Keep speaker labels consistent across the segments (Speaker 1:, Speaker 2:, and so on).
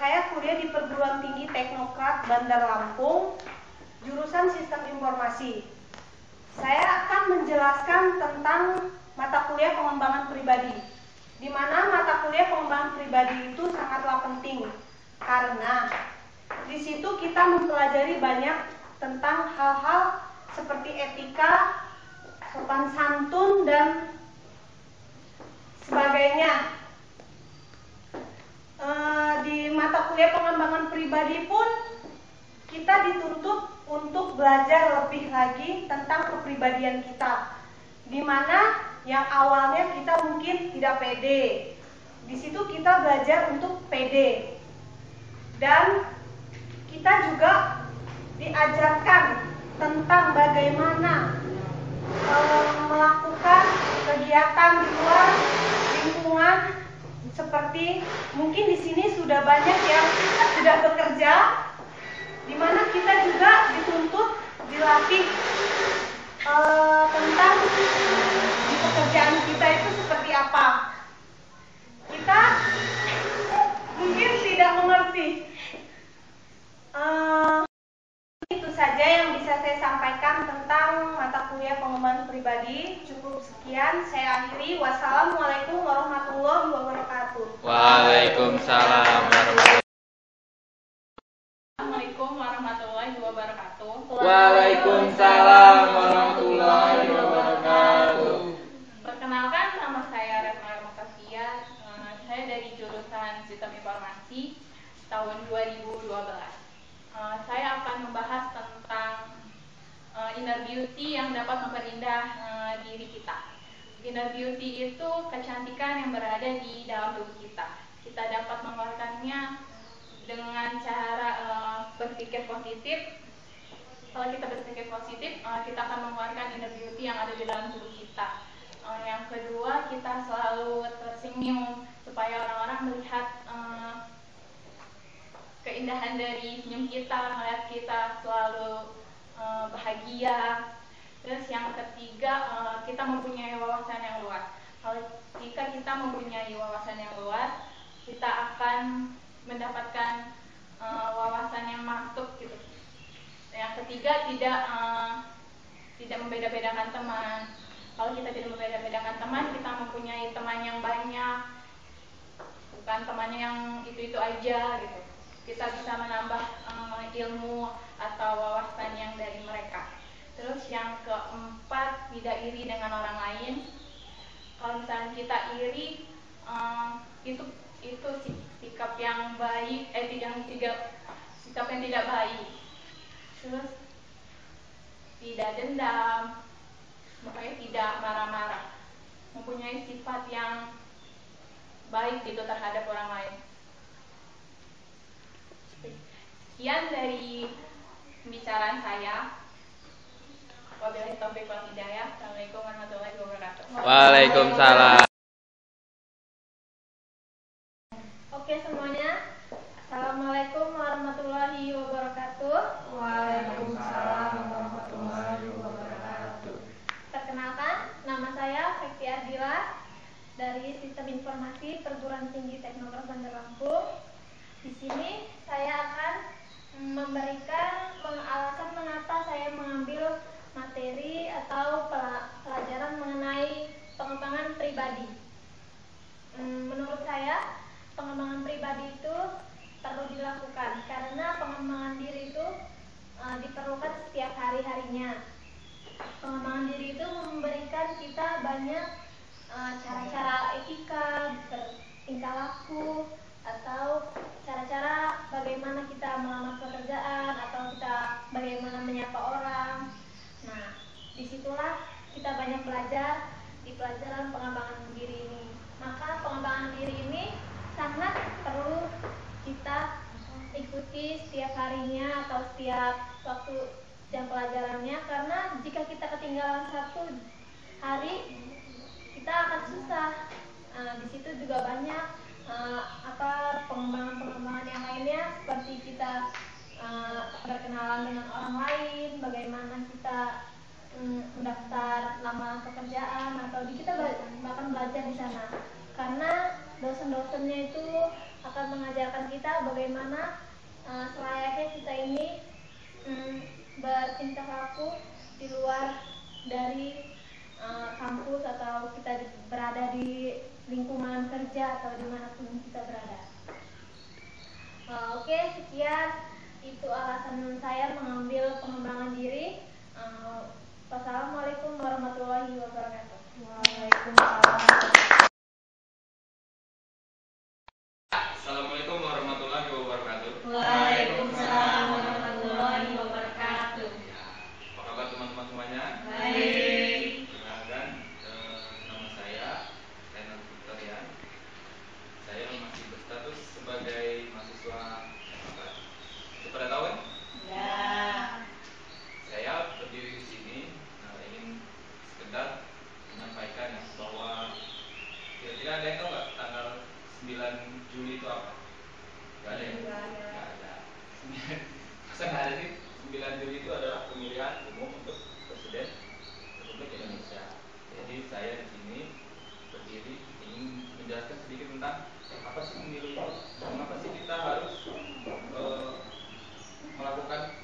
Speaker 1: Saya kuliah di Perguruan Tinggi Teknokrat Bandar Lampung, jurusan Sistem Informasi. Saya akan menjelaskan tentang mata kuliah pengembangan pribadi, di mana mata kuliah pengembangan pribadi itu sangatlah penting karena di situ kita mempelajari banyak tentang hal-hal seperti etika, sopan santun dan sebagainya. Di mata kuliah pengembangan pribadi pun kita dituntut untuk belajar lebih lagi tentang kepribadian kita, di mana yang awalnya kita mungkin tidak pede. Di situ kita belajar untuk pede, dan kita juga diajarkan tentang bagaimana melakukan kegiatan di luar lingkungan, seperti mungkin di sini sudah banyak yang sudah bekerja, di mana kita juga dituntut dilatih tentang di pekerjaan kita itu seperti apa. Kita mungkin tidak mengerti. Itu saja yang bisa saya sampaikan tentang mata kuliah pengembangan pribadi. Cukup sekian, saya akhiri. Wassalamualaikum warahmatullahi wabarakatuh.
Speaker 2: Waalaikumsalam warahmatullahi
Speaker 3: wabarakatuh.
Speaker 2: Waalaikumsalam warahmatullahi wabarakatuh.
Speaker 3: Perkenalkan, nama saya Retno Mutafia. Saya dari jurusan Sistem Informasi tahun 2012. Saya akan membahas tentang inner beauty yang dapat memperindah diri kita. Inner beauty itu kecantikan yang berada di dalam tubuh kita. Kita dapat mengeluarkannya dengan cara berpikir positif. Kalau kita berpikir positif, kita akan mengeluarkan inner beauty yang ada di dalam tubuh kita. Yang kedua, kita selalu tersenyum supaya orang-orang melihat keindahan dari senyum kita, melihat kita selalu bahagia. Terus yang ketiga, kita mempunyai wawasan yang luas. Kalau jika kita mempunyai wawasan yang luas, kita akan mendapatkan wawasan yang masuk gitu. Yang ketiga, tidak membeda-bedakan teman. Kalau kita tidak membeda-bedakan teman, kita mempunyai teman yang banyak, bukan temannya yang itu-itu aja gitu. Kita bisa menambah ilmu atau wawasan yang dari mereka. Terus yang keempat, tidak iri dengan orang lain. Kalau misalnya kita iri, itu sikap yang baik, sikap yang tidak baik. Terus tidak dendam, makanya tidak marah-marah, mempunyai sifat yang baik gitu terhadap orang lain. Sekian dari pembicaraan saya. Wabillahi taufiq wal hidayah. Assalamualaikum warahmatullahi wabarakatuh.
Speaker 2: Waalaikumsalam.
Speaker 4: Oke semuanya, assalamualaikum warahmatullahi wabarakatuh.
Speaker 1: Waalaikumsalam warahmatullahi wabarakatuh.
Speaker 4: Perkenalkan, nama saya Fekti Ardila dari Sistem Informasi Perguruan Tinggi Teknokrat Bandar Lampung. Di sini saya akan memberikan alasan mengapa saya mengambil materi atau pelajaran mengenai pengembangan pribadi. Menurut saya, pengembangan pribadi itu perlu dilakukan karena pengembangan diri itu diperlukan setiap hari-harinya. Pengembangan diri itu memberikan kita banyak cara-cara etika, bertingkah laku, atau cara-cara bagaimana kita melamar pekerjaan atau kita bagaimana menyapa orang. Nah, disitulah kita banyak belajar di pelajaran pengembangan diri ini. Maka pengembangan diri ini sangat perlu kita ikuti setiap harinya atau setiap waktu jam pelajarannya, karena jika kita ketinggalan satu hari kita akan susah. Di situ juga banyak pengembangan yang lainnya, seperti kita berkenalan dengan orang lain, bagaimana kita mendaftar lamaran pekerjaan, atau kita bahkan belajar di sana. Karena dosen-dosennya itu akan mengajarkan kita bagaimana selayaknya kita ini bertingkah laku di luar dari kampus atau kita berada di lingkungan kerja atau dimanapun kita berada. Oke, sekian itu alasan saya mengambil pengembangan diri. Wassalamualaikum warahmatullahi wabarakatuh.
Speaker 1: Waalaikumsalam.
Speaker 2: Assalamualaikum warahmatullahi wabarakatuh.
Speaker 1: Waalaikumsalam warahmatullahi wabarakatuh.
Speaker 2: Apa kabar teman-teman semuanya?
Speaker 1: Baik.
Speaker 2: Perkenalkan, nama saya Renal Victorian. Saya masih berstatus sebagai mahasiswa apa? Pada tahu kan?
Speaker 1: Ya.
Speaker 2: Saya berdiri di sini ingin sekedar menyampaikan bahwa kira-kira ada yang tahu nggak tanggal 9 Juli itu apa? Gak ada ya? Gak ada. Masa nggak ada sih? 9 Juli itu adalah pemilihan umum untuk Presiden Republik Indonesia. Jadi saya di sini berdiri ingin menjelaskan sedikit tentang apa sih pemilu itu, mengapa sih kita harus melakukan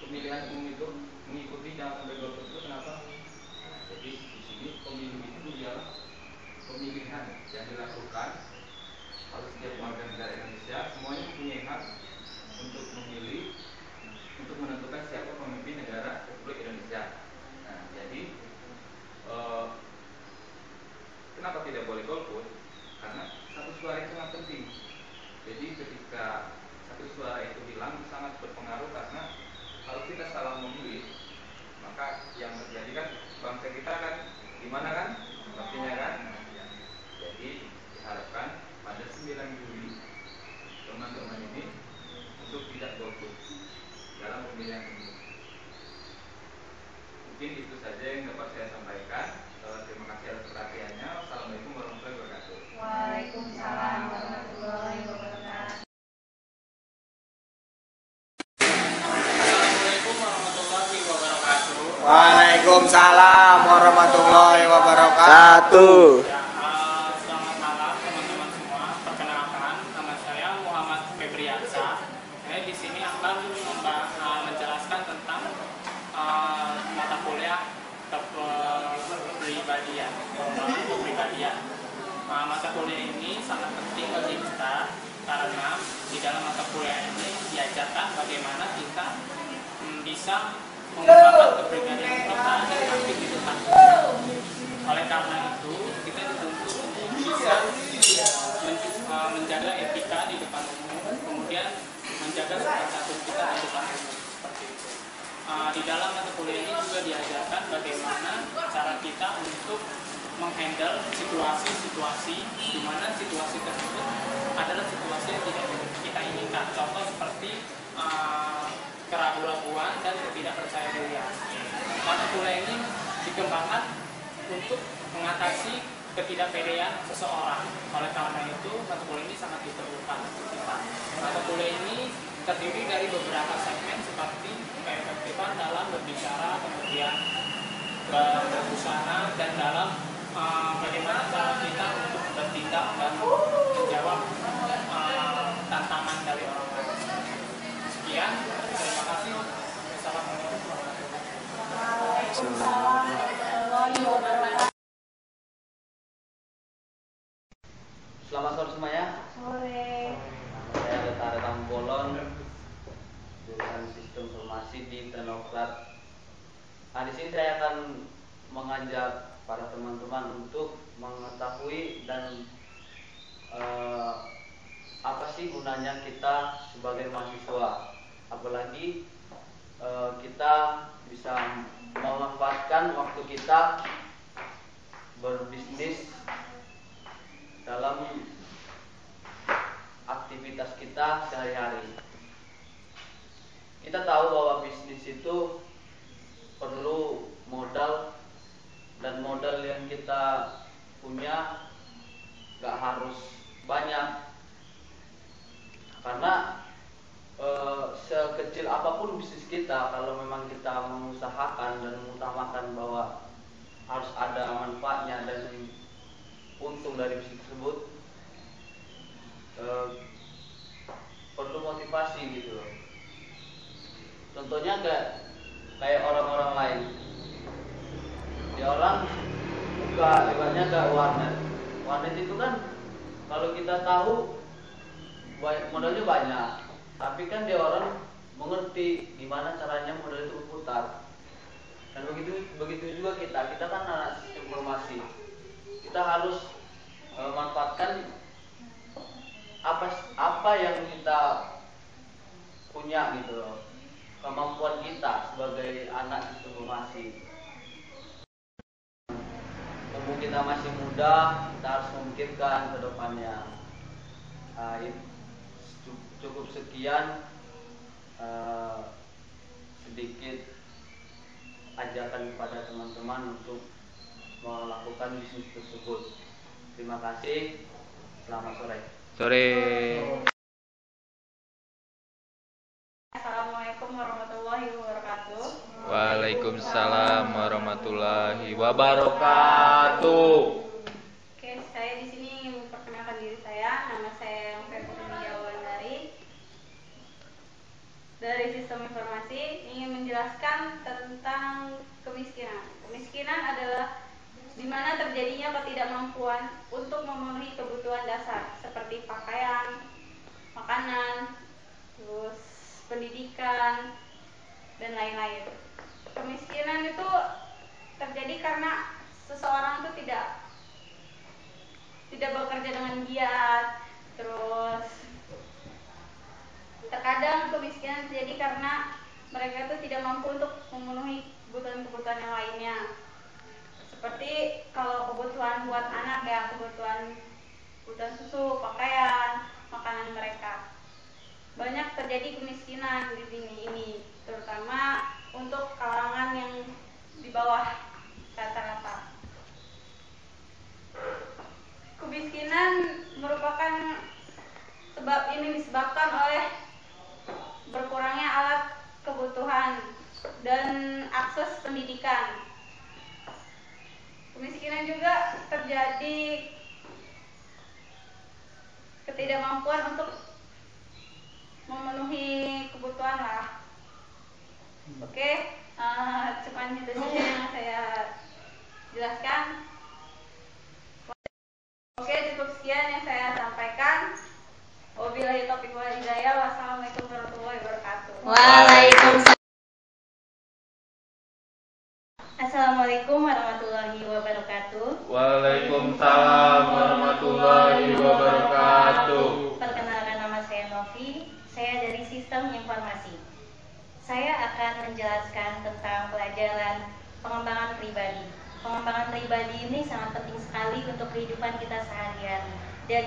Speaker 2: pemilihan umum itu, mengikuti jangan sampai golput itu kenapa? Nah, jadi di sini pemilu itu adalah pemilihan yang dilakukan oleh setiap warga negara Indonesia, semuanya mempunyai hak untuk memilih, untuk menentukan siapa pemimpin negara Republik Indonesia. Nah, jadi kenapa tidak boleh golput? Karena satu suara itu sangat penting. Jadi ketika satu suara itu hilang sangat berpengaruh, karena kalau kita salah memilih, maka yang terjadi kan bangsa kita kan gimana kan? Pastinya kan? Jadi diharapkan pada 9 Juli teman-teman ini untuk tidak golput dalam pemilihan ini. Mungkin itu saja yang dapat saya sampaikan. Terima kasih atas perhatiannya. Wassalamualaikum warahmatullahi wabarakatuh.
Speaker 1: Waalaikumsalam warahmatullahi wabarakatuh.
Speaker 2: Assalamualaikum warahmatullahi wabarakatuh.
Speaker 5: Waalaikumsalam warahmatullahi wabarakatuh.
Speaker 6: Selamat malam teman-teman semua. Perkenalkan, nama saya Muhammad Febriansa. Saya di sini akan menjelaskan tentang mata kuliah kepribadian. Mata kuliah ini sangat penting bagi kita karena di dalam mata kuliah ini diajarkan bagaimana kita bisa mengembangkan kepribadian kita di kehidupan kita. Oleh karena itu, kita dituntut untuk bisa menjaga etika di depan umum, kemudian menjaga sopan santun kita di depan umum, seperti itu. Di dalam mata kuliah ini juga diajarkan bagaimana cara kita untuk menghandle situasi-situasi di mana situasi tersebut adalah situasi yang tidak kita inginkan. Contoh seperti keraguan-raguan dan ketidakpercayaan. Mata kuliah ini dikembangkan untuk mengatasi ketidakpedean seseorang. Oleh karena itu, mata kuliah ini sangat diperlukan untuk kita. Mata kuliah ini terdiri dari beberapa segmen seperti keefektifan dalam berbicara, kemudian berusaha, dan dalam bagaimana cara kita untuk bertindak dan menjawab tantangan dari orang lain. Sekian, terima kasih. Assalamualaikum warahmatullahi wabarakatuh.
Speaker 5: Selamat sore semuanya.
Speaker 1: Sore.
Speaker 5: Saya Letara Tambolon, jurusan Sistem Informasi di Teknokrat. Nah, di sini saya akan mengajak para teman-teman untuk mengetahui dan apa sih gunanya kita sebagai mahasiswa, apalagi kita bisa memanfaatkan waktu kita berbisnis dalam aktivitas kita sehari-hari. Kita tahu bahwa bisnis itu perlu modal, dan modal yang kita punya gak harus banyak, karena sekecil apapun bisnis kita, kalau memang kita mengusahakan dan mengutamakan bahwa harus ada manfaatnya dan untung dari bisnis tersebut, perlu motivasi gitu loh. Contohnya kayak orang-orang lain. Dia orang buka ibaratnya warnet. Warnet itu kan kalau kita tahu modalnya banyak, tapi kan dia orang mengerti gimana caranya modal itu berputar. Dan begitu juga kita kan anak sistem informasi. Kita harus memanfaatkan apa yang kita punya gitu loh, kemampuan kita sebagai anak sistem informasi. Mumpung kita masih muda, kita harus memikirkan ke depannya. Cukup sekian sedikit ajakan kepada teman-teman untuk melakukan bisnis tersebut. Terima kasih. Selamat sore.
Speaker 3: Assalamualaikum warahmatullahi wabarakatuh.
Speaker 2: Waalaikumsalam warahmatullahi wabarakatuh.
Speaker 3: Oke, saya di sini ingin memperkenalkan diri saya. Nama saya Febri dari Sistem Informasi, ingin menjelaskan tentang kemiskinan. Kemiskinan adalah di mana terjadinya ketidakmampuan untuk memenuhi kebutuhan dasar seperti pakaian, makanan, terus pendidikan, dan lain-lain. Kemiskinan itu terjadi karena seseorang itu tidak bekerja dengan giat. Terus terkadang kemiskinan terjadi karena mereka itu tidak mampu untuk memenuhi kebutuhan-kebutuhan yang lainnya. Seperti kalau kebutuhan buat anak ya, kebutuhan susu, pakaian, makanan mereka. Banyak terjadi kemiskinan di sini ini, terutama untuk kalangan yang di bawah rata-rata. Kemiskinan merupakan disebabkan oleh berkurangnya alat kebutuhan dan akses pendidikan. Kemiskinan juga terjadi ketidakmampuan untuk memenuhi kebutuhan lah. Oke, cuma itu saja yang saya jelaskan. Oke, cukup sekian yang saya sampaikan. Wabillahi taufiq wal hidayah. Wassalamualaikum warahmatullahi wabarakatuh.
Speaker 7: Waalaikumsalam. Assalamualaikum warahmatullahi wabarakatuh.
Speaker 2: Waalaikumsalam warahmatullahi wabarakatuh.
Speaker 7: Perkenalkan, nama saya Novi. Saya dari Sistem Informasi. Saya akan menjelaskan tentang pelajaran pengembangan pribadi. Pengembangan pribadi ini sangat penting sekali untuk kehidupan kita sehari-hari. Dan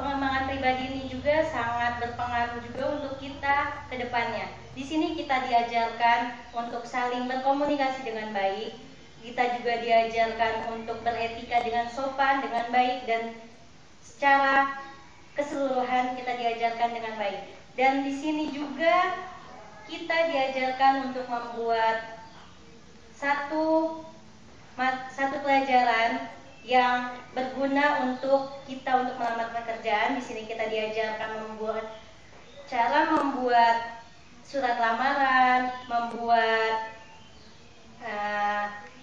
Speaker 7: pengembangan pribadi ini juga sangat berpengaruh juga untuk kita ke depannya. Di sini kita diajarkan untuk saling berkomunikasi dengan baik. Kita juga diajarkan untuk beretika dengan sopan, dengan baik, dan secara keseluruhan kita diajarkan dengan baik. Dan di sini juga kita diajarkan untuk membuat satu pelajaran yang berguna untuk kita untuk melamar pekerjaan. Di sini kita diajarkan cara membuat surat lamaran, membuat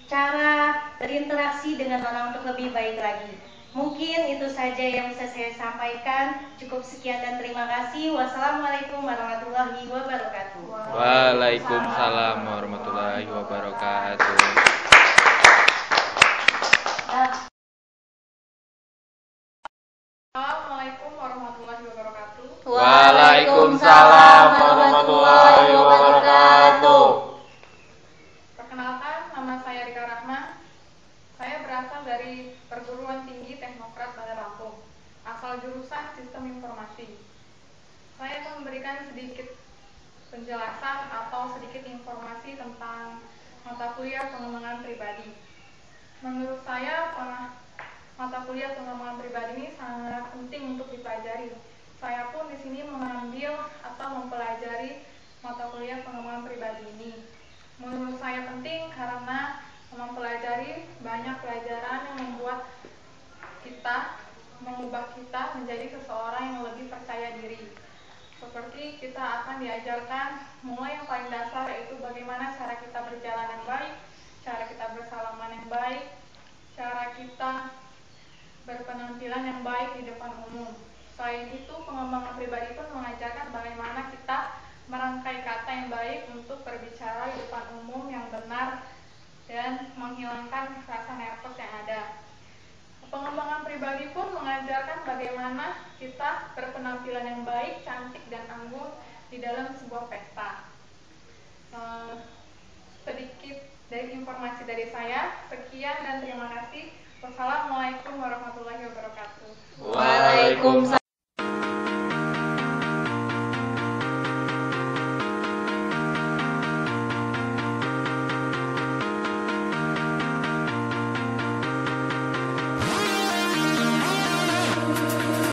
Speaker 7: cara berinteraksi dengan orang untuk lebih baik lagi. Mungkin itu saja yang bisa saya sampaikan. Cukup sekian dan terima kasih. Wassalamualaikum warahmatullahi wabarakatuh.
Speaker 2: Waalaikumsalam warahmatullahi wabarakatuh.
Speaker 3: Assalamualaikum warahmatullahi wabarakatuh.
Speaker 2: Waalaikumsalam warahmatullahi wabarakatuh.
Speaker 3: Perkenalkan, nama saya Rika Rahma. Saya berasal dari Perguruan Tinggi Teknokrat Bandar Lampung, asal jurusan Sistem Informasi. Saya akan memberikan sedikit penjelasan atau sedikit informasi tentang mata kuliah pengembangan pribadi. Menurut saya, mata kuliah pengembangan pribadi ini sangat penting untuk dipelajari. Saya pun di sini mengambil atau mempelajari mata kuliah pengembangan pribadi ini. Menurut saya penting karena mempelajari banyak pelajaran yang membuat kita mengubah kita menjadi seseorang yang lebih percaya diri. Seperti kita akan diajarkan mulai yang paling dasar, yaitu bagaimana cara kita berjalan yang baik, cara kita bersalaman yang baik, cara kita berpenampilan yang baik di depan umum. Selain itu, pengembangan pribadi pun mengajarkan bagaimana kita merangkai kata yang baik untuk berbicara di depan umum yang benar dan menghilangkan rasa nervous yang ada. Pengembangan pribadi pun mengajarkan bagaimana kita berpenampilan yang baik, cantik, dan anggun di dalam sebuah pesta. Sedikit dari informasi dari saya. Sekian dan terima kasih. Wassalamualaikum warahmatullahi wabarakatuh.
Speaker 8: Waalaikumsalam.